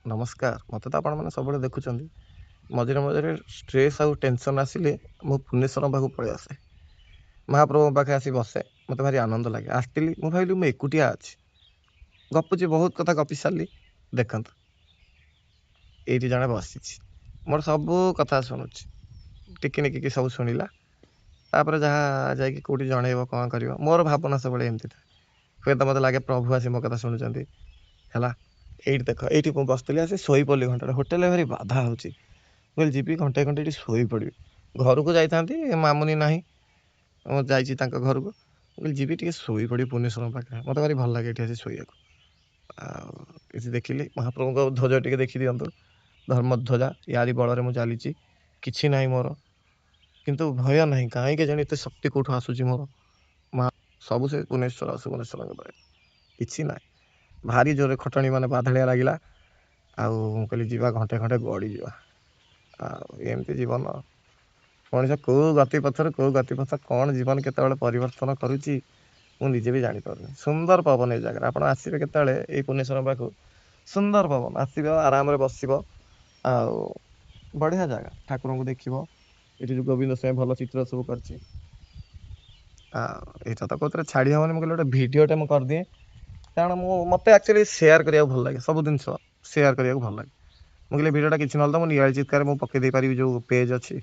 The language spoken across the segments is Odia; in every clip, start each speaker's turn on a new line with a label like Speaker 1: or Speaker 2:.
Speaker 1: ନମସ୍କାର। ମୋତେ ତ ଆପଣମାନେ ସବୁବେଳେ ଦେଖୁଛନ୍ତି। ମଝିରେ ମଝିରେ ଷ୍ଟ୍ରେସ୍ ଆଉ ଟେନସନ୍ ଆସିଲେ ମୁଁ ପୁନେଶ୍ୱରଙ୍କ ପାଖକୁ ପଳେଇ ଆସେ। ମହାପ୍ରଭୁଙ୍କ ପାଖେ ଆସି ବସେ। ମୋତେ ଭାରି ଆନନ୍ଦ ଲାଗେ। ଆସିଥିଲି, ମୁଁ ଭାବିଲି ମୁଁ ଏକୁଟିଆ ଅଛି। ଗପୁଛି, ବହୁତ କଥା ଗପି ସାରିଲି। ଦେଖନ୍ତୁ, ଏଇଠି ଜଣେ ବସିଛି, ମୋର ସବୁ କଥା ଶୁଣୁଛି। ଟିକିନିକି ସବୁ ଶୁଣିଲା। ତାପରେ ଯାହା ଯାଇକି କେଉଁଠି ଜଣେଇବ, କ'ଣ କରିବ, ମୋର ଭାବନା ସବୁବେଳେ ଏମିତି ଥାଏ। ହୁଏତ ମୋତେ ଲାଗେ ପ୍ରଭୁ ଆସି ମୋ କଥା ଶୁଣୁଛନ୍ତି। ହେଲା, ଏଇଠି ଦେଖ, ଏଇଠି ମୁଁ ବସିଥିଲି, ଆସି ଶୋଇପଡ଼ିଲି ଘଣ୍ଟାଟେ। ହୋଟେଲରେ ଭାରି ବାଧା ହେଉଛି। ମୁଁ କହିଲି ଯିବି ଘଣ୍ଟେ ଏଠି ଶୋଇପଡ଼ିବି। ଘରକୁ ଯାଇଥାନ୍ତି, ମାମୁନି ନାହିଁ, ମୁଁ ଯାଇଛି ତାଙ୍କ ଘରକୁ। ମୁଁ କହିଲି ଯିବି ଟିକେ ଶୋଇପଡ଼ିବି ପୁନେଶ୍ୱରଙ୍କ ପାଖରେ। ମୋତେ ଭାରି ଭଲ ଲାଗେ ଏଠି ଆସି ଶୋଇବାକୁ। ଆଉ କିଛି ଦେଖିଲି, ମହାପ୍ରଭୁଙ୍କ ଧ୍ୱଜ ଟିକେ ଦେଖିଦିଅନ୍ତୁ, ଧର୍ମଧ୍ୱଜା। ୟାରି ବଳରେ ମୁଁ ଚାଲିଛି, କିଛି ନାହିଁ ମୋର, କିନ୍ତୁ ଭୟ ନାହିଁ। କାହିଁକି କେଜାଣି ଏତେ ଶକ୍ତି କେଉଁଠୁ ଆସୁଛି ମୋର। ସବୁ ସେ ପୁନେଶ୍ୱର ସୁବନେଶ୍ୱରଙ୍କ ପାଖରେ, କିଛି ନାହିଁ। ଭାରି ଜୋରରେ ଖଟଣି ମାନେ ବାଧାଳିଆ ଲାଗିଲା। ଆଉ ମୁଁ କହିଲି ଯିବା ଘଣ୍ଟେ ଖଣ୍ଡେ ଗଡ଼ିଯିବା। ଆଉ ଏମିତି ଜୀବନ। ମଣିଷ କେଉଁ ଗତିପଥରେ କେଉଁ ଗତିପଥ, କ'ଣ ଜୀବନ କେତେବେଳେ ପରିବର୍ତ୍ତନ କରୁଛି ମୁଁ ନିଜେ ବି ଜାଣିପାରୁନି। ସୁନ୍ଦର ପବନ ଏଇ ଜାଗାରେ। ଆପଣ ଆସିବେ କେତେବେଳେ ଏଇ ପୁନେଶ୍ୱର ପାଖକୁ, ସୁନ୍ଦର ପବନ ଆସିବ, ଆରାମରେ ବସିବ। ଆଉ ବଢ଼ିଆ ଜାଗା, ଠାକୁରଙ୍କୁ ଦେଖିବ। ଏଠି ଯେଉଁ ଗୋବିନ୍ଦ ସ୍ୱାମୀ ଭଲ ଚିତ୍ର ସବୁ କରିଛି। ଆଉ ଏଇଟା ତ କେଉଁଥିରେ ଛାଡ଼ି ହେବନି। ମୁଁ କହିଲି ଗୋଟେ ଭିଡ଼ିଓଟେ ମୁଁ କରିଦିଏ, କାରଣ ମୋତେ ଆକ୍ଚୁଆଲି ସେୟାର କରିବାକୁ ଭଲ ଲାଗେ। ସବୁ ଜିନିଷ ସେୟାର କରିବାକୁ ଭଲ ଲାଗେ। ମୁଁ କହିଲି ଭିଡ଼ିଓଟା କିଛି ନହେଲେ ତ ମୁଁ ନିଆଳି ଚିତ୍କାରରେ ମୁଁ ପକେଇ ଦେଇପାରିବି, ଯେଉଁ ପେଜ୍ ଅଛି।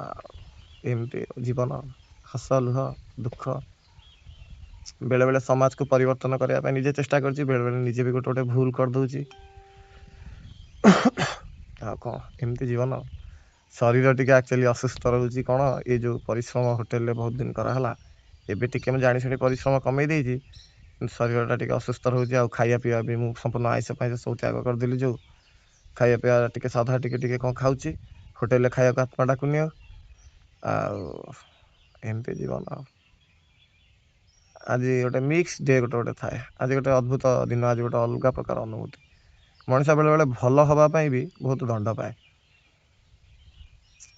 Speaker 1: ଆଉ ଏମିତି ଜୀବନ, ହସ ଲୁହ ଦୁଃଖ। ବେଳେବେଳେ ସମାଜକୁ ପରିବର୍ତ୍ତନ କରିବା ପାଇଁ ନିଜେ ଚେଷ୍ଟା କରୁଛି, ବେଳେବେଳେ ନିଜେ ବି ଗୋଟେ ଗୋଟେ ଭୁଲ କରିଦେଉଛି। ଆଉ କ'ଣ, ଏମିତି ଜୀବନ। ଶରୀର ଟିକେ ଆକ୍ଚୁଆଲି ଅସୁସ୍ଥ ରହୁଛି। କ'ଣ, ଏ ଯେଉଁ ପରିଶ୍ରମ ହୋଟେଲରେ ବହୁତ ଦିନ କରାହେଲା, ଏବେ ଟିକେ ମୁଁ ଜାଣିଶୁଣି ପରିଶ୍ରମ କମେଇ ଦେଇଛି, କିନ୍ତୁ ଶରୀରଟା ଟିକେ ଅସୁସ୍ଥ ରହୁଛି। ଆଉ ଖାଇବା ପିଇବା ବି ମୁଁ ସମ୍ପୂର୍ଣ୍ଣ ଆଇଁଷ ଫାଇଁଷ ସବୁ ତ୍ୟାଗ କରିଦେଲି। ଯେଉଁ ଖାଇବା ପିଇବା ଟିକେ ସାଧା ଟିକେ କ'ଣ ଖାଉଛି, ହୋଟେଲରେ ଖାଇବାକୁ ଆତ୍ମା ଡାକୁନି ଆଉ। ଏମିତି ଜୀବନ। ଆଜି ଗୋଟେ ମିକ୍ସ ଡେ ଗୋଟେ ଥାଏ। ଆଜି ଗୋଟେ ଅଦ୍ଭୁତ ଦିନ, ଆଜି ଗୋଟେ ଅଲଗା ପ୍ରକାର ଅନୁଭୂତି। ମଣିଷ ବେଳେବେଳେ ଭଲ ହେବା ପାଇଁ ବି ବହୁତ ଦଣ୍ଡ ପାଏ।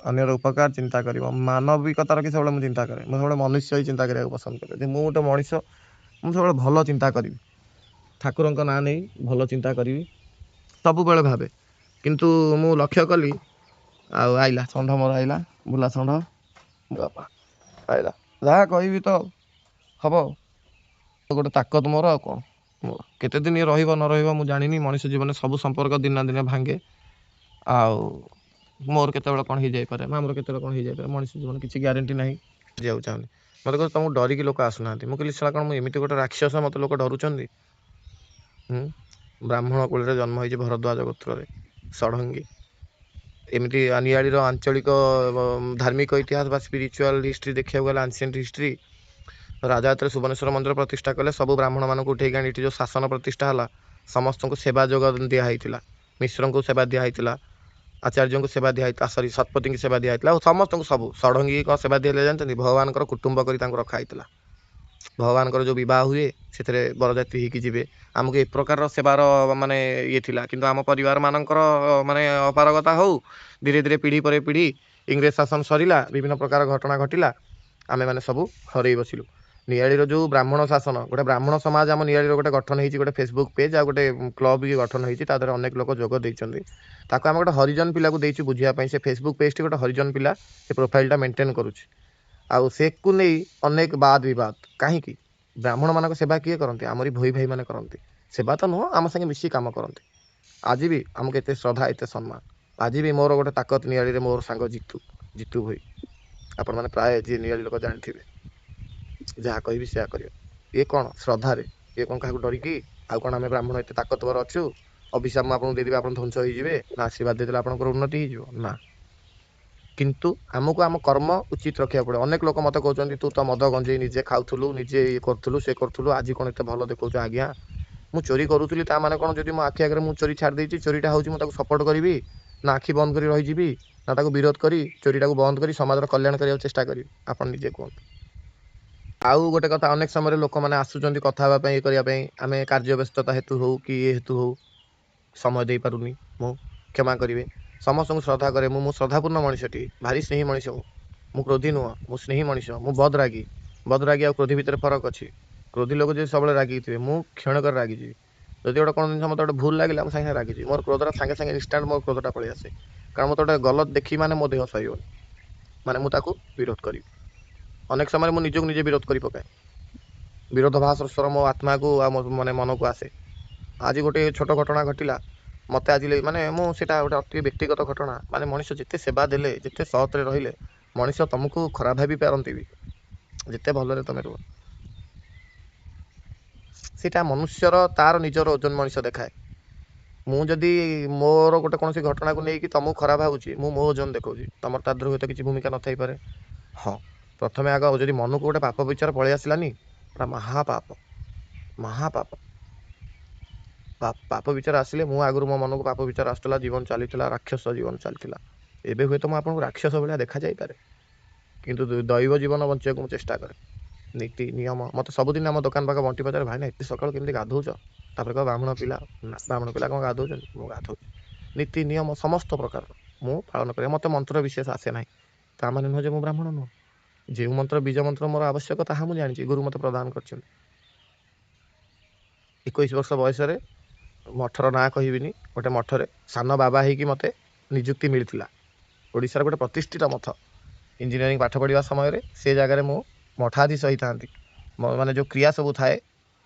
Speaker 1: ଅନ୍ୟର ଉପକାର ଚିନ୍ତା କରିବ, ମାନବିକତା ରଖି ସବୁବେଳେ ମୁଁ ଚିନ୍ତା କରେ। ମୁଁ ସବୁବେଳେ ମନୁଷ୍ୟ ହିଁ ଚିନ୍ତା କରିବାକୁ ପସନ୍ଦ କରେ। ଯେ ମୁଁ ଗୋଟେ ମଣିଷ, ମୁଁ ସବୁବେଳେ ଭଲ ଚିନ୍ତା କରିବି, ଠାକୁରଙ୍କ ନାଁ ନେଇ ଭଲ ଚିନ୍ତା କରିବି, ସବୁବେଳେ ଭାବେ। କିନ୍ତୁ ମୁଁ ଲକ୍ଷ୍ୟ କଲି, ଆଉ ଆଇଲା ଷଣ୍ଢ, ମୋର ଆଇଲା ବୁଲା ଷଣ୍ଢ, ବାପା ଆଇଲା। ଯାହା କହିବି ତ ହବ। ଗୋଟେ ତାକତ ମୋର, ଆଉ କ'ଣ। ମୋର କେତେ ଦିନ ରହିବ ନ ରହିବ ମୁଁ ଜାଣିନି। ମଣିଷ ଜୀବନରେ ସବୁ ସମ୍ପର୍କ ଦିନେ ନା ଦିନେ ଭାଙ୍ଗେ। ଆଉ ମୋର କେତେବେଳେ କ'ଣ ହେଇଯାଇପାରେ, ଆମର କେତେବେଳେ କ'ଣ ହେଇଯାଇପାରେ। ମଣିଷ ଜୀବନ କିଛି ଗ୍ୟାରେଣ୍ଟି ନାହିଁ। ଯିବାକୁ ଚାହୁଁନି। ମୋତେ କହୁଛି ତମକୁ ଡରିକି ଲୋକ ଆସୁନାହାନ୍ତି। ମୁଁ କହିଲି ସେଟା କ'ଣ, ମୁଁ ଏମିତି ଗୋଟେ ରାକ୍ଷସ, ମୋତେ ଲୋକ ଡରୁଛନ୍ତି? ବ୍ରାହ୍ମଣ କୂଳରେ ଜନ୍ମ ହେଇଛି, ଭରଦ୍ୱାଜ ଗୋତ୍ରରେ, ଷଢ଼ଙ୍ଗୀ। ଏମିତି ନିଆଳିର ଆଞ୍ଚଳିକ ଧାର୍ମିକ ଇତିହାସ ବା ସ୍ପିରିଚୁଆଲ ହିଷ୍ଟ୍ରି ଦେଖିବାକୁ ଗଲେ, ଆନ୍ସିଏଣ୍ଟ ହିଷ୍ଟ୍ରି, ରାଜା ଯେତେବେଳେ ସୁବର୍ଣ୍ଣେଶ୍ୱର ମନ୍ଦିର ପ୍ରତିଷ୍ଠା କଲେ, ସବୁ ବ୍ରାହ୍ମଣମାନଙ୍କୁ ଉଠେଇକି ଆଣି ଏଠି ଯେଉଁ ଶାସନ ପ୍ରତିଷ୍ଠା ହେଲା, ସମସ୍ତଙ୍କୁ ସେବା ଯୋଗ ଦିଆହେଇଥିଲା। ମିଶ୍ରଙ୍କୁ ସେବା ଦିଆହେଇଥିଲା, ଆଚାର୍ଯ୍ୟଙ୍କୁ ସେବା ଦିଆହେଇଥିଲା, ଶତପଥୀଙ୍କୁ ସେବା ଦିଆହେଇଥିଲା, ଆଉ ସମସ୍ତଙ୍କୁ ସବୁ। ଷଢ଼ଙ୍ଗୀ କ'ଣ ସେବା ଦିଆହେଲେ ଜାଣିଛନ୍ତି? ଭଗବାନଙ୍କର କୁଟୁମ୍ବ କରି ତାଙ୍କୁ ରଖା ହେଇଥିଲା। ଭଗବାନଙ୍କର ଯେଉଁ ବିବାହ ହୁଏ, ସେଥିରେ ବରଯାତ୍ରୀ ହେଇକି ଯିବେ। ଆମକୁ ଏ ପ୍ରକାରର ସେବାର ମାନେ ଇଏ ଥିଲା। କିନ୍ତୁ ଆମ ପରିବାରମାନଙ୍କର ମାନେ ଅପାରଗତା ହଉ, ଧୀରେ ଧୀରେ ପିଢ଼ି ପରେ ପିଢ଼ି ଇଂରେଜ ଶାସନ ସରିଲା, ବିଭିନ୍ନ ପ୍ରକାର ଘଟଣା ଘଟିଲା, ଆମେମାନେ ସବୁ ହରେଇ ବସିଲୁ। ନିଆଳିର ଯେଉଁ ବ୍ରାହ୍ମଣ ଶାସନ, ଗୋଟେ ବ୍ରାହ୍ମଣ ସମାଜ ଆମ ନିଆଳିର ଗୋଟେ ଗଠନ ହେଇଛି, ଗୋଟେ ଫେସବୁକ୍ ପେଜ୍ ଆଉ ଗୋଟେ କ୍ଲବ୍ ବି ଗଠନ ହେଇଛି। ତା ଦେହରେ ଅନେକ ଲୋକ ଯୋଗ ଦେଇଛନ୍ତି। ତାକୁ ଆମେ ଗୋଟେ ହରିଜନ ପିଲାକୁ ଦେଇଛୁ ବୁଝିବା ପାଇଁ। ସେ ଫେସବୁକ୍ ପେଜ୍ଟି ଗୋଟେ ହରିଜନ ପିଲା ସେ ପ୍ରୋଫାଇଲ୍ଟା ମେଣ୍ଟେନ୍ କରୁଛି। ଆଉ ସେକୁ ନେଇ ଅନେକ ବାଦ ବିବାଦ। କାହିଁକି? ବ୍ରାହ୍ମଣମାନଙ୍କ ସେବା କିଏ କରନ୍ତି? ଆମରି ଭୋଇ ଭାଇମାନେ କରନ୍ତି। ସେବା ତ ନୁହଁ, ଆମ ସାଙ୍ଗେ ମିଶି କାମ କରନ୍ତି। ଆଜି ବି ଆମକୁ ଏତେ ଶ୍ରଦ୍ଧା, ଏତେ ସମ୍ମାନ। ଆଜି ବି ମୋର ଗୋଟେ ତାକତ ନିଆଳିରେ, ମୋର ସାଙ୍ଗ ଜିତୁ ଭୋଇ। ଆପଣମାନେ ପ୍ରାୟ ଯିଏ ନିଆଳି ଲୋକ ଜାଣିଥିବେ, ଯାହା କହିବି ସେୟା କରିବ। ଇଏ କ'ଣ ଶ୍ରଦ୍ଧାରେ, ଇଏ କ'ଣ କାହାକୁ ଡରିକି? ଆଉ କ'ଣ ଆମେ ବ୍ରାହ୍ମଣ ଏତେ ତାକତବର ଅଛୁ? ଅଭିଶାପ ମୁଁ ଆପଣଙ୍କୁ ଦେଇଦେବି, ଆପଣ ଧ୍ୱଂସ ହେଇଯିବେ? ନା ଆଶୀର୍ବାଦ ଦେଇଦେଲେ ଆପଣଙ୍କର ଉନ୍ନତି ହେଇଯିବ? ନା। କିନ୍ତୁ ଆମକୁ ଆମ କର୍ମ ଉଚିତ ରଖିବାକୁ ପଡ଼ିବ। ଅନେକ ଲୋକ ମୋତେ କହୁଛନ୍ତି, ତୁ ତ ମଦ ଗଞ୍ଜେଇ ନିଜେ ଖାଉଥିଲୁ, ନିଜେ ଇଏ କରୁଥିଲୁ, ସେ କରୁଥିଲୁ, ଆଜି କ'ଣ ଏତେ ଭଲ ଦେଖାଉଛୁ? ଆଜ୍ଞା, ମୁଁ ଚୋରି କରୁଥିଲି, ତା ମାନେ କ'ଣ ଯଦି ମୋ ଆଖି ଆଗରେ ମୁଁ ଚୋରି ଛାଡ଼ି ଦେଇଛି, ଚୋରିଟା ହେଉଛି, ମୁଁ ତାକୁ ସପୋର୍ଟ କରିବି? ନା ଆଖି ବନ୍ଦ କରି ରହିଯିବି? ନା ତାକୁ ବିରୋଧ କରି ଚୋରିଟାକୁ ବନ୍ଦ କରି ସମାଜର କଲ୍ୟାଣ କରିବାକୁ ଚେଷ୍ଟା କରିବି? ଆପଣ ନିଜେ କୁହନ୍ତୁ। ଆଉ ଗୋଟେ କଥା, ଅନେକ ସମୟରେ ଲୋକମାନେ ଆସୁଛନ୍ତି କଥା ହେବା ପାଇଁ, ଇଏ କରିବା ପାଇଁ। ଆମେ କାର୍ଯ୍ୟ ବ୍ୟସ୍ତତା ହେତୁ ହଉ କି ଇଏ ହେତୁ ହଉ, ସମୟ ଦେଇପାରୁନି। ମୁଁ କ୍ଷମା କରିବେ। ସମସ୍ତଙ୍କୁ ଶ୍ରଦ୍ଧା କରେ। ମୁଁ ଶ୍ରଦ୍ଧାପୂର୍ଣ୍ଣ ମଣିଷଟି, ଭାରି ସ୍ନେହୀ ମଣିଷ। ମୁଁ କ୍ରୋଧୀ ନୁହଁ, ମୁଁ ସ୍ନେହୀ ମଣିଷ। ମୁଁ ବଦରାଗୀ ଆଉ କ୍ରୋଧୀ ଭିତରେ ଫରକ ଅଛି। କ୍ରୋଧୀ ଲୋକ ଯଦି ସବୁବେଳେ ରାଗିକି ଥିବେ, ମୁଁ କ୍ଷଣକରେ ରାଗିଯିବି। ଯଦି ଗୋଟେ କ'ଣ ଜିନିଷ ମୋତେ ଗୋଟେ ଭୁଲ ଲାଗିଲା ମୁଁ ସାଙ୍ଗେ ସାଙ୍ଗେ ରାଗିଯିବି, ମୋର କ୍ରୋଧଟା ସାଙ୍ଗେ ସାଙ୍ଗେ ଇନଷ୍ଟାଣ୍ଟ ମୋର କ୍ରୋଧଟା ପଳେଇ ଆସେ, କାରଣ ମୋତେ ଗୋଟେ ଗଲତ ଦେଖି ମାନେ ମୋ ଦେହ ସହିବନି, ମାନେ ମୁଁ ତାକୁ ବିରୋଧ କରିବି। ଅନେକ ସମୟରେ ମୁଁ ନିଜକୁ ନିଜେ ବିରୋଧ କରି ପକାଏ, ବିରୋଧାଭାସର ସ୍ୱର ମୋ ଆତ୍ମାକୁ ଆଉ ମାନେ ମନକୁ ଆସେ। ଆଜି ଗୋଟେ ଛୋଟ ଘଟଣା ଘଟିଲା, ମୋତେ ଆଜି ମାନେ ମୁଁ ସେଇଟା ଗୋଟେ ଅତି ବ୍ୟକ୍ତିଗତ ଘଟଣା, ମାନେ ମଣିଷ ଯେତେ ସେବା ଦେଲେ, ଯେତେ ସତରେ ରହିଲେ ମଣିଷ ତମକୁ ଖରାପ ଭାବି ପାରନ୍ତି ବି, ଯେତେ ଭଲରେ ତମେ ରୁହ। ସେଇଟା ମନୁଷ୍ୟର ତାର ନିଜର ଓଜନ ମଣିଷ ଦେଖାଏ। ମୁଁ ଯଦି ମୋର ଗୋଟେ କୌଣସି ଘଟଣାକୁ ନେଇକି ତମକୁ ଖରାପ ଭାବୁଛି, ମୁଁ ମୋ ଓଜନ ଦେଖାଉଛି, ତମର ତା ଦେହରେ ହୁଏତ କିଛି ଭୂମିକା ନଥାଇପାରେ। ହଁ, ପ୍ରଥମେ ଆଗ ଯଦି ମନକୁ ଗୋଟେ ପାପ ବିଚାର ପଳେଇ ଆସିଲାନି, ପୁରା ମହାପାପ, ମହାପାପ। ପାପ ବିଚାର ଆସିଲେ, ମୁଁ ଆଗରୁ ମୋ ମନକୁ ପାପ ବିଚାର ଆସୁଥିଲା, ଜୀବନ ଚାଲିଥିଲା, ରାକ୍ଷସ ଜୀବନ ଚାଲିଥିଲା। ଏବେ ହୁଏତ ମୁଁ ଆପଣଙ୍କୁ ରାକ୍ଷସ ଭଳିଆ ଦେଖାଯାଇପାରେ, କିନ୍ତୁ ଦୈବ ଜୀବନ ବଞ୍ଚିବାକୁ ମୁଁ ଚେଷ୍ଟା କରେ। ନୀତି ନିୟମ, ମୋତେ ସବୁଦିନ ଆମ ଦୋକାନ ପାଖ ବଣ୍ଟି ପଚାରେ, ଭାଇନା ଏତେ ସକାଳୁ କେମିତି ଗାଧଉଛ? ତାପରେ କହିବ ବ୍ରାହ୍ମଣ ପିଲା। ନା, ବ୍ରାହ୍ମଣ ପିଲା କ'ଣ ଗାଧଉଛନ୍ତି? ମୁଁ ଗାଧଉଛି। ନୀତି ନିୟମ ସମସ୍ତ ପ୍ରକାର ମୁଁ ପାଳନ କରେ। ମୋତେ ମନ୍ତ୍ର ବିଶେଷ ଆସେ ନାହିଁ, ତା ମାନେ ନୁହଁ ଯେ ମୁଁ ବ୍ରାହ୍ମଣ ନୁହଁ। ଯେଉଁ ମନ୍ତ୍ର ବୀଜ ମନ୍ତ୍ର ମୋର ଆବଶ୍ୟକ ତାହା ମୁଁ ଜାଣିଛି, ଗୁରୁ ମୋତେ ପ୍ରଦାନ କରିଛନ୍ତି। 21 ବର୍ଷ ବୟସରେ ମଠର ନାଁ କହିବିନି, ଗୋଟେ ମଠରେ ସାନ ବାବା ହେଇକି ମୋତେ ନିଯୁକ୍ତି ମିଳିଥିଲା। ଓଡ଼ିଶାର ଗୋଟେ ପ୍ରତିଷ୍ଠିତ ମଠ, ଇଞ୍ଜିନିୟରିଂ ପାଠ ପଢ଼ିବା ସମୟରେ ସେ ଜାଗାରେ ମୁଁ ମଠାଧୀଶ ହେଇଥାନ୍ତି। ମାନେ ଯେଉଁ କ୍ରିୟା ସବୁ ଥାଏ,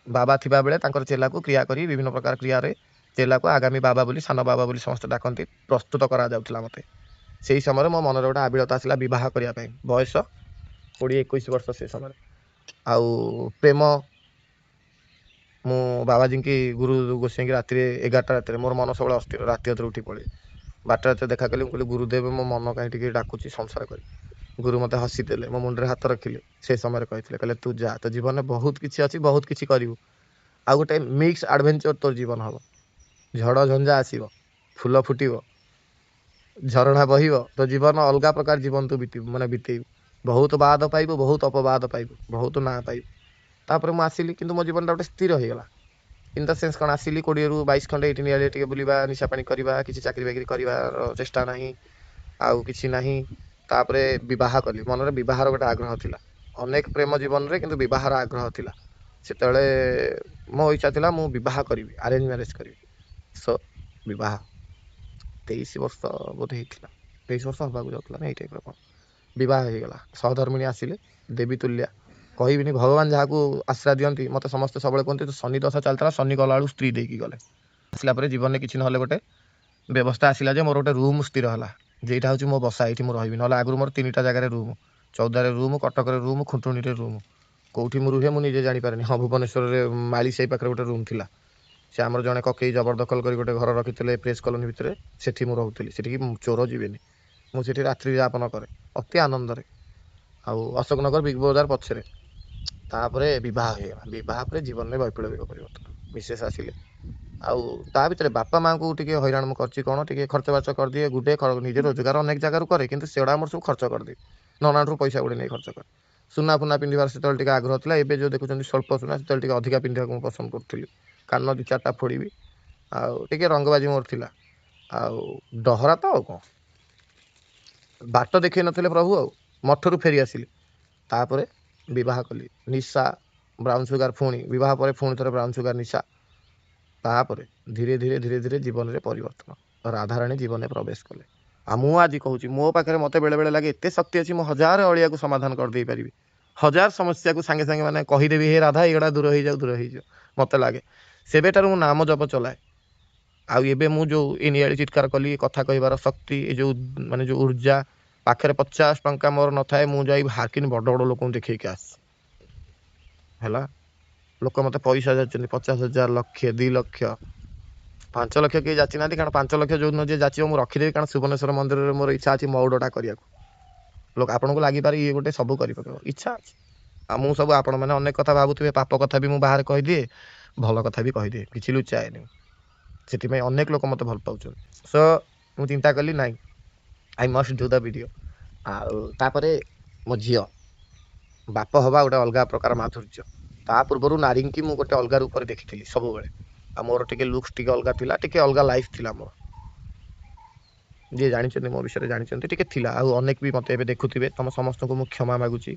Speaker 1: ବାବା ଥିବାବେଳେ ତାଙ୍କର ଚେଲାକୁ କ୍ରିୟା କରି ବିଭିନ୍ନ ପ୍ରକାର କ୍ରିୟାରେ ଚେଲାକୁ ଆଗାମୀ ବାବା ବୋଲି, ସାନ ବାବା ବୋଲି ସମସ୍ତେ ଡାକନ୍ତି, ପ୍ରସ୍ତୁତ କରାଯାଉଥିଲା ମୋତେ। ସେଇ ସମୟରେ ମୋ ମନରେ ଗୋଟେ ଆବିଳତା ଆସିଲା ବିବାହ କରିବା ପାଇଁ। ବୟସ 20-21 ବର୍ଷ ସେ ସମୟରେ। ଆଉ ପ୍ରେମ, ମୁଁ ବାବାଜୀଙ୍କି ଗୁରୁ ଗୋସାଇଁକି ରାତିରେ 11ଟା ରାତିରେ, ମୋର ମନ ସବୁବେଳେ ଅସ୍ଥିର, ରାତି ଅଧରେ ଉଠି ପଡ଼େ। 12ଟା ରାତିରେ ଦେଖା କଲି, ମୁଁ କହିଲି ଗୁରୁଦେବ ମୋ ମନ କାହିଁ ଟିକେ ଡାକୁଛି ସଂସାର କରି। ଗୁରୁ ମୋତେ ହସିଦେଲେ, ମୋ ମୁଣ୍ଡରେ ହାତ ରଖିଲେ, ସେ ସମୟରେ କହିଥିଲେ, କହିଲେ ତୁ ଯା, ତୋ ଜୀବନରେ ବହୁତ କିଛି ଅଛି, ବହୁତ କିଛି କରିବୁ। ଆଉ ଗୋଟେ ମିକ୍ସ ଆଡ଼ଭେଞ୍ଚର ତୋର ଜୀବନ ହେବ। ଝଡ଼ ଝଞ୍ଜା ଆସିବ, ଫୁଲ ଫୁଟିବ, ଝରଣା ବହିବ, ତୋ ଜୀବନ ଅଲଗା ପ୍ରକାର ଜୀବନ ତୁ ବିତେଇବୁ। ବହୁତ ବାଦ ପାଇବୁ, ବହୁତ ଅପବାଦ ପାଇବୁ, ବହୁତ ନାଁ ପାଇବୁ। ତାପରେ ମୁଁ ଆସିଲି, କିନ୍ତୁ ମୋ ଜୀବନଟା ଗୋଟେ ସ୍ଥିର ହେଇଗଲା। ଇନ୍ ଦ ସେନ୍ସ କ'ଣ, ଆସିଲି 20ରୁ 22 ଖଣ୍ଡେ ଏଇଠି ନିଆଡ଼େ ଟିକେ ବୁଲିବା, ନିଶା ପାଣି କରିବା, କିଛି ଚାକିରି ବାକିରି କରିବାର ଚେଷ୍ଟା ନାହିଁ, ଆଉ କିଛି ନାହିଁ। ତାପରେ ବିବାହ କଲି, ମନରେ ବିବାହର ଗୋଟେ ଆଗ୍ରହ ଥିଲା। ଅନେକ ପ୍ରେମ ଜୀବନରେ, କିନ୍ତୁ ବିବାହର ଆଗ୍ରହ ଥିଲା। ସେତେବେଳେ ମୋ ଇଚ୍ଛା ଥିଲା ମୁଁ ବିବାହ କରିବି, ଆରେଞ୍ଜ ମ୍ୟାରେଜ କରିବି। ସୋ ବିବାହ 23 ବର୍ଷ ବୋଧେ ହେଇଥିଲା, 23 ବର୍ଷ ହେବାକୁ ଯାଉଥିଲା ନା, ଏଇ ଟାଇପ୍ର କ'ଣ ବିବାହ ହେଇଗଲା। ସହଧର୍ମିଣୀ ଆସିଲେ, ଦେବୀ ତୁଲ୍ୟା, କହିବିନି, ଭଗବାନ ଯାହାକୁ ଆଶ୍ରା ଦିଅନ୍ତି। ମୋତେ ସମସ୍ତେ ସବୁବେଳେ କୁହନ୍ତି ତୁ ଶନି ଦଶା ଚାଲିଥିଲା, ଶନି ଗଲାବେଳକୁ ସ୍ତ୍ରୀ ଦେଇକି ଗଲେ। ଆସିଲା ପରେ ଜୀବନରେ କିଛି ନହେଲେ ଗୋଟେ ବ୍ୟବସ୍ଥା ଆସିଲା ଯେ ମୋର ଗୋଟେ ରୁମ୍ ସ୍ଥିର ହେଲା, ଯେ ଏଇଟା ହେଉଛି ମୋ ବସା, ଏଇଠି ମୁଁ ରହିବି। ନହେଲେ ଆଗରୁ ମୋର 3ଟା ଜାଗାରେ ରୁମ୍, ଚୌଦାରେ ରୁମ୍, କଟକରେ ରୁମ୍, ଖୁଣ୍ଟୁଣିରେ ରୁମ୍। କେଉଁଠି ମୁଁ ରୁହେ ମୁଁ ନିଜେ ଜାଣିପାରେନି। ହଁ, ଭୁବନେଶ୍ୱରରେ ମାଳି ସାହି ପାଖରେ ଗୋଟେ ରୁମ୍ ଥିଲା, ସେ ଆମର ଜଣେ କକେଇ ଜବରଦଖଲ କରି ଗୋଟେ ଘର ରଖିଥିଲେ ପ୍ରେସ୍ କଲୋନୀ ଭିତରେ, ସେଠି ମୁଁ ରହୁଥିଲି। ସେଠିକି ଚୋର ଯିବେନି, ମୁଁ ସେଠି ରାତ୍ରି ଯାପନ କରେ ଅତି ଆନନ୍ଦରେ। ଆଉ ଅଶୋକନଗର ବିଗ୍ ବଜାର ପଛରେ। ତାପରେ ବିବାହ ହେଇଗଲା, ବିବାହ ପରେ ଜୀବନରେ ବୈପ୍ଳବିକ ପରିବର୍ତ୍ତନ। ମିସେସ୍ ଆସିଲେ, ଆଉ ତା ଭିତରେ ବାପା ମାଆଙ୍କୁ ଟିକେ ହଇରାଣ ମୁଁ କରିଛି। କ'ଣ ଟିକେ ଖର୍ଚ୍ଚ ବାର୍ଚ୍ଚ କରିଦିଏ, ଗୁଡ଼େ ନିଜେ ରୋଜଗାର ଅନେକ ଜାଗାରୁ କରେ, କିନ୍ତୁ ସେଗୁଡ଼ା ଆମର ସବୁ ଖର୍ଚ୍ଚ କରିଦିଏ। ନନାଠୁ ପଇସା ଗୁଡ଼େ ନେଇ ଖର୍ଚ୍ଚ କରେ। ସୁନା ଫୁନା ପିନ୍ଧିବାର ସେତେବେଳେ ଟିକେ ଆଗ୍ରହ ଥିଲା, ଏବେ ଯେଉଁ ଦେଖୁଛନ୍ତି ସ୍ୱଳ୍ପ ସୁନା, ସେତେବେଳେ ଟିକେ ଅଧିକା ପିନ୍ଧିବାକୁ ମୁଁ ପସନ୍ଦ କରୁଥିଲି। କାନ 2-4ଟା ଫୋଡ଼ିବି, ଆଉ ଟିକେ ରଙ୍ଗବାଜି ମୋର ଥିଲା। ଆଉ ଡହରା ତ, ଆଉ କ'ଣ, ବାଟ ଦେଖେଇ ନଥିଲେ ପ୍ରଭୁ। ଆଉ ମଠରୁ ଫେରି ଆସିଲି, ତାପରେ ବିବାହ କଲି। ନିଶା, ବ୍ରାଉନ୍ ସୁଗାର, ପୁଣି ବିବାହ ପରେ ପୁଣି ଥରେ ବ୍ରାଉନ୍ ସୁଗାର, ନିଶା। ତାପରେ ଧୀରେ ଧୀରେ ଧୀରେ ଧୀରେ ଜୀବନରେ ପରିବର୍ତ୍ତନ, ରାଧାରାଣୀ ଜୀବନରେ ପ୍ରବେଶ କଲେ। ଆଉ ମୁଁ ଆଜି କହୁଛି, ମୋ ପାଖରେ ମୋତେ ବେଳେବେଳେ ଲାଗେ ଏତେ ଶକ୍ତି ଅଛି, ମୁଁ 1000 ଅଳିଆକୁ ସମାଧାନ କରିଦେଇ ପାରିବି, 1000 ସମସ୍ୟାକୁ ସାଙ୍ଗେ ସାଙ୍ଗେ ମାନେ କହିଦେବି, ହେ ରାଧା ଏଗୁଡ଼ା ଦୂର ହେଇଯାଉ, ଦୂର ହେଇଯିବ, ମୋତେ ଲାଗେ। ସେବେଠାରୁ ମୁଁ ନାମ ଜପ ଚଲାଏ। ଆଉ ଏବେ ମୁଁ ଯେଉଁ ଏନିଆଡ଼େ ଚିତ୍କାର କଲି, କଥା କହିବାର ଶକ୍ତି, ଏ ଯେଉଁ ମାନେ ଯେଉଁ ଉର୍ଜା, ପାଖରେ 50 ଟଙ୍କା ମୋର ନଥାଏ, ମୁଁ ଯାଇ ହାକିନି ବଡ଼ ବଡ଼ ଲୋକଙ୍କୁ ଦେଖେଇକି ଆସିଛି। ହେଲା, ଲୋକ ମୋତେ ପଇସା ଯାଚନ୍ତି, 50,000, ଲକ୍ଷେ, 2 ଲକ୍ଷ, 5 ଲକ୍ଷ କେହି ଯାଚି ନାହାନ୍ତି। କାରଣ 5 ଲକ୍ଷ ଯେଉଁଦିନ ଯିଏ ଯାଚିବ ମୁଁ ରଖିଦେବି, କାରଣ ସୁବର୍ଣ୍ଣେଶ୍ୱର ମନ୍ଦିରରେ ମୋର ଇଚ୍ଛା ଅଛି ମଉଡ଼ଟା କରିବାକୁ। ଲୋକ ଆପଣଙ୍କୁ ଲାଗିପାରେ ଇଏ ଗୋଟେ ସବୁ କରିପାରିବ, ଇଚ୍ଛା ଅଛି। ଆଉ ମୁଁ ସବୁ, ଆପଣମାନେ ଅନେକ କଥା ଭାବୁଥିବେ, ପାପ କଥା ବି ମୁଁ ବାହାରେ କହିଦିଏ, ଭଲ କଥା ବି କହିଦିଏ, କିଛି ଲୁଚାଏନି। ସେଥିପାଇଁ ଅନେକ ଲୋକ ମୋତେ ଭଲ ପାଉଛନ୍ତି। ସୋ ମୁଁ ଚିନ୍ତା କଲି, ନାଇଁ, I must do the video. ଆଉ ତାପରେ ମୋ ଝିଅ, ବାପ ହେବା ଗୋଟେ ଅଲଗା ପ୍ରକାର ମାଧୁର୍ଯ୍ୟ। ତା ପୂର୍ବରୁ ନାରୀଙ୍କି ମୁଁ ଗୋଟେ ଅଲଗା ରୂପରେ ଦେଖିଥିଲି ସବୁବେଳେ। ଆଉ ମୋର ଟିକେ ଲୁକ୍ସ ଟିକେ ଅଲଗା ଥିଲା, ଟିକେ ଅଲଗା ଲାଇଫ୍ ଥିଲା ମୋର। ଯିଏ ଜାଣିଛନ୍ତି ମୋ ବିଷୟରେ ଜାଣିଛନ୍ତି, ଟିକେ ଥିଲା। ଆଉ ଅନେକ ବି ମୋତେ ଏବେ ଦେଖୁଥିବେ, ତମ ସମସ୍ତଙ୍କୁ ମୁଁ କ୍ଷମା ମାଗୁଛି।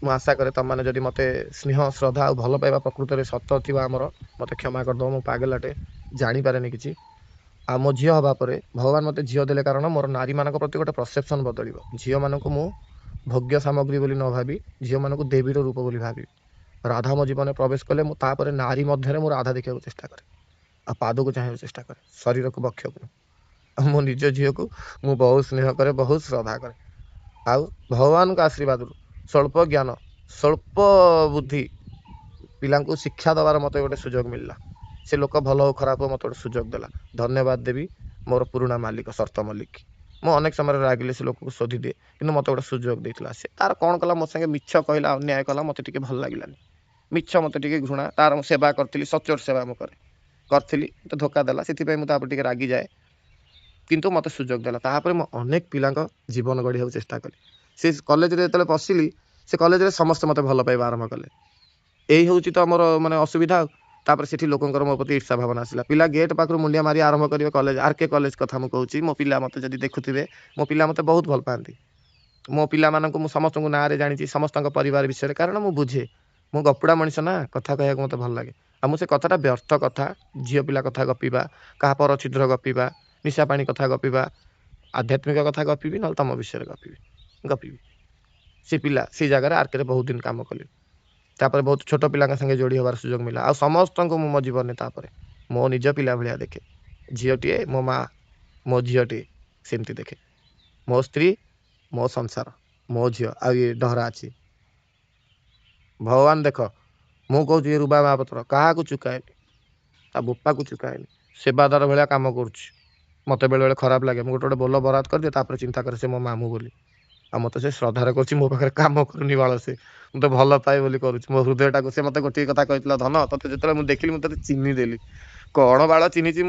Speaker 1: ମୁଁ ଆଶା କରେ ତମମାନେ ଯଦି ମୋତେ ସ୍ନେହ ଶ୍ରଦ୍ଧା ଆଉ ଭଲ ପାଇବା ପ୍ରକୃତରେ ସତ ଥିବା ଆମର ମୋତେ କ୍ଷମା କରିଦେବ। ମୁଁ ପାଗଲାଟେ ଜାଣିପାରେନି କିଛି। ଆଉ ମୋ ଝିଅ ହେବା ପରେ ଭଗବାନ ମୋତେ ଝିଅ ଦେଲେ କାରଣ ମୋର ନାରୀମାନଙ୍କ ପ୍ରତି ଗୋଟେ ପରସେପ୍ସନ୍ ବଦଳିବ। ଝିଅମାନଙ୍କୁ ମୁଁ ଭୋଗ୍ୟ ସାମଗ୍ରୀ ବୋଲି ନ ଭାବି ଝିଅମାନଙ୍କୁ ଦେବୀର ରୂପ ବୋଲି ଭାବିବି। ରାଧା ମୋ ଜୀବନରେ ପ୍ରବେଶ କଲେ ମୁଁ ତାପରେ ନାରୀ ମଧ୍ୟରେ ମୁଁ ରାଧା ଦେଖିବାକୁ ଚେଷ୍ଟା କରେ ଆଉ ପାଦକୁ ଚାହିଁବାକୁ ଚେଷ୍ଟା କରେ, ଶରୀରକୁ ବକ୍ଷକୁ ନୁହଁ। ଆଉ ମୋ ନିଜ ଝିଅକୁ ମୁଁ ବହୁତ ସ୍ନେହ କରେ, ବହୁତ ଶ୍ରଦ୍ଧା କରେ। ଆଉ ଭଗବାନଙ୍କ ଆଶୀର୍ବାଦରୁ ସ୍ୱଳ୍ପ ଜ୍ଞାନ ସ୍ୱଳ୍ପ ବୁଦ୍ଧି ପିଲାଙ୍କୁ ଶିକ୍ଷା ଦେବାର ମୋତେ ଗୋଟେ ସୁଯୋଗ ମିଳିଲା। ସେ ଲୋକ ଭଲ ହଉ ଖରାପ ହଉ ମୋତେ ଗୋଟେ ସୁଯୋଗ ଦେଲା। ଧନ୍ୟବାଦ ଦେବି ମୋର ପୁରୁଣା ମାଲିକ ଶର୍ତ୍ତ ମଲ୍ଲିକ। ମୁଁ ଅନେକ ସମୟରେ ରାଗିଲେ ସେ ଲୋକକୁ ଶୋଧିଦିଏ, କିନ୍ତୁ ମୋତେ ଗୋଟେ ସୁଯୋଗ ଦେଇଥିଲା। ସେ ତାର କ'ଣ କଲା, ମୋ ସାଙ୍ଗେ ମିଛ କହିଲା, ଅନ୍ୟାୟ କଲା, ମୋତେ ଟିକେ ଭଲ ଲାଗିଲାନି। ମିଛ ମୋତେ ଟିକେ ଘୃଣା। ତାର ମୁଁ ସେବା କରିଥିଲି, ସଚୋଟ ସେବା ମୁଁ କରିଥିଲି, ମୋତେ ଧୋକା ଦେଲା, ସେଥିପାଇଁ ମୁଁ ତାପରେ ଟିକେ ରାଗିଯାଏ। କିନ୍ତୁ ମୋତେ ସୁଯୋଗ ଦେଲା। ତାପରେ ମୁଁ ଅନେକ ପିଲାଙ୍କ ଜୀବନ ଗଢ଼ିବାକୁ ଚେଷ୍ଟା କଲି। ସେ କଲେଜରେ ଯେତେବେଳେ ପଶିଲି, ସେ କଲେଜରେ ସମସ୍ତେ ମୋତେ ଭଲ ପାଇବା ଆରମ୍ଭ କଲେ। ଏଇ ହେଉଛି ତ ଆମର ମାନେ ଅସୁବିଧା। ଆଉ ତାପରେ ସେଠି ଲୋକଙ୍କର ମୋ ପ୍ରତି ଈର୍ଷା ଭାବନା ଆସିଲା। ପିଲା ଗେଟ୍ ପାଖରୁ ମୁଣ୍ଡିଆ ମାରି ଆରମ୍ଭ କରିବେ କଲେଜ, ଆର୍କେ କଲେଜ କଥା ମୁଁ କହୁଛି। ମୋ ପିଲା ମୋତେ ଯଦି ଦେଖୁଥିବେ, ମୋ ପିଲା ମୋତେ ବହୁତ ଭଲ ପାଆନ୍ତି। ମୋ ପିଲାମାନଙ୍କୁ ମୁଁ ସମସ୍ତଙ୍କୁ ନାଁରେ ଜାଣିଛି, ସମସ୍ତଙ୍କ ପରିବାର ବିଷୟରେ, କାରଣ ମୁଁ ବୁଝେ। ମୁଁ ଗପୁଡ଼ା ମଣିଷ ନା, କଥା କହିବାକୁ ମୋତେ ଭଲ ଲାଗେ। ଆଉ ମୁଁ ସେ କଥାଟା ବ୍ୟର୍ଥ କଥା, ଝିଅ ପିଲା କଥା ଗପିବା, କାହା ପର ଛିଦ୍ର ଗପିବା, ନିଶା ପାଣି କଥା ଗପିବା, ଆଧ୍ୟାତ୍ମିକ କଥା ଗପିବି, ନହେଲେ ତମ ବିଷୟରେ ଗପିବି। ସେ ପିଲା ସେଇ ଜାଗାରେ ଆର୍କେରେ ବହୁତ ଦିନ କାମ କଲି। ତାପରେ ବହୁତ ଛୋଟ ପିଲାଙ୍କ ସାଙ୍ଗେ ଯୋଡ଼ି ହେବାର ସୁଯୋଗ ମିଳିଲା। ଆଉ ସମସ୍ତଙ୍କୁ ମୁଁ ମୋ ଜୀବନରେ ତାପରେ ମୋ ନିଜ ପିଲା ଭଳିଆ ଦେଖେ। ଝିଅଟିଏ ମୋ ମା, ମୋ ଝିଅଟିଏ ସେମିତି ଦେଖେ। ମୋ ସ୍ତ୍ରୀ, ମୋ ସଂସାର, ମୋ ଝିଅ, ଆଉ ଇଏ ଡହରା ଅଛି। ଭଗବାନ ଦେଖ, ମୁଁ କହୁଛି ଏ ରୁବା ମହାପାତ୍ର କାହାକୁ ଚୁକାଏନି, ତା ବୋପାକୁ ଚୁକାଏନି, ସେବାଦାର ଭଳିଆ କାମ କରୁଛି। ମୋତେ ବେଳେବେଳେ ଖରାପ ଲାଗେ, ମୁଁ ଗୋଟେ ବୋଲ ବରାଦ କରିଦିଏ, ତାପରେ ଚିନ୍ତା କରେ ସେ ମୋ ମାମୁଁ ବୋଲି। ଆଉ ମୋତେ ସେ ଶ୍ରଦ୍ଧାରେ କରୁଛି, ମୋ ପାଖରେ କାମ କରୁନି ବାଳ। ସେ ମୋତେ ଭଲ ପାଏ ବୋଲି କରୁଛି ମୋ ହୃଦୟଟାକୁ। ସେ ମୋତେ ଗୋଟିଏ କଥା କହିଥିଲା, ଧନ ତତେ ଯେତେବେଳେ ମୁଁ ଦେଖିଲି ମୁଁ ତତେ ଚିହ୍ନି ଦେଲି। କ'ଣ ବାଳ ଚିହ୍ନିଛି?